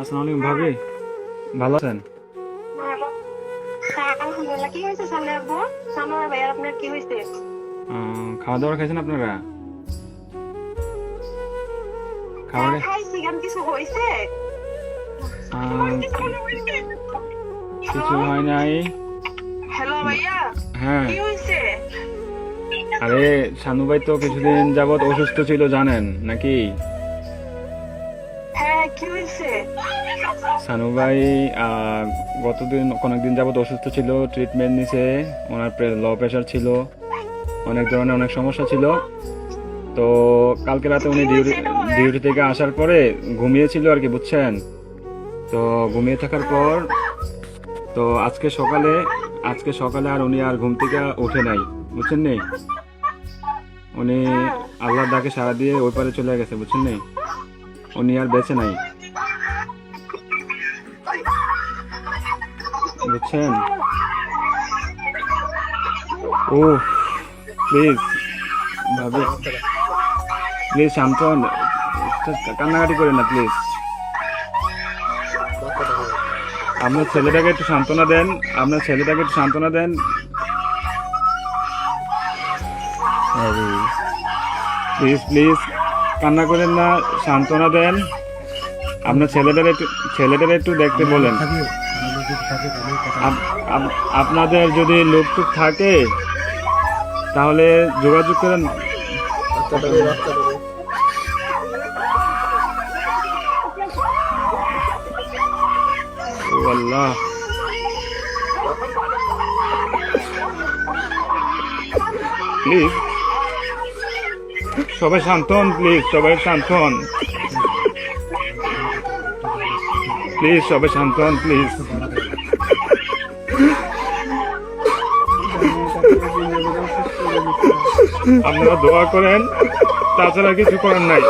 আসসালামু আলাইকুম ভাবি, ভালো আছেন? আলহামদুলিল্লাহ। কি হয়েছে সামনে আব্বু? সামনে ভাইয়ার আপনার কি হয়েছে? খাওয়া দাওয়া খাইছেন আপনারা? খাবার হ্যাঁ খাইছি, কেন কিছু হয়েছে? কিছু হয় নাই। হ্যালো ভাইয়া, হ্যাঁ, কি হয়েছে? আরে শানু ভাই তো কিছুদিন যাবত অসুস্থ ছিল জানেন নাকি? হ্যাঁ কি হয়েছে? শানু ভাই অনেকদিন যাবত অসুস্থ ছিল, ট্রিটমেন্ট নিছে। ওনার লো প্রেশার ছিল, অনেক ধরনের অনেক সমস্যা ছিল। তো কালকে রাতে উনি ডিউটি থেকে আসার পরে ঘুমিয়েছিল আর কি, বুঝছেন? তো ঘুমিয়ে থাকার পর তো আজকে সকালে আর উনি আর ঘুম থেকে ওঠে নাই, বুঝছেন নি? উনি আল্লাহর ডাকে সাড়া দিয়ে ওই পারে চলে গেছে, বুঝছেন নি? উনি আর বেঁচে নাই, বুঝছেন? ও প্লিজ ভাবি, প্লিজ শান্ত হন, কান্নাকাটি করেন না প্লিজ। আপনার ছেলেটাকে একটু সান্ত্বনা দেন, প্লিজ প্লিজ কান্না করেন না, সান্ত্বনা দেন। আপনার ছেলেটার একটু দেখতে বলেন। আপনাদের যদি লোকটুক থাকে তাহলে যোগাযোগ করেন। ও আল্লাহ, প্লিজ সবাই শান্ত হন, প্লিজ সবাই শান্ত হন, প্লিজ সবাই শান্ত হন, প্লিজ। আপনারা দোয়া করেন, তাছাড়া কিছু করার নাই।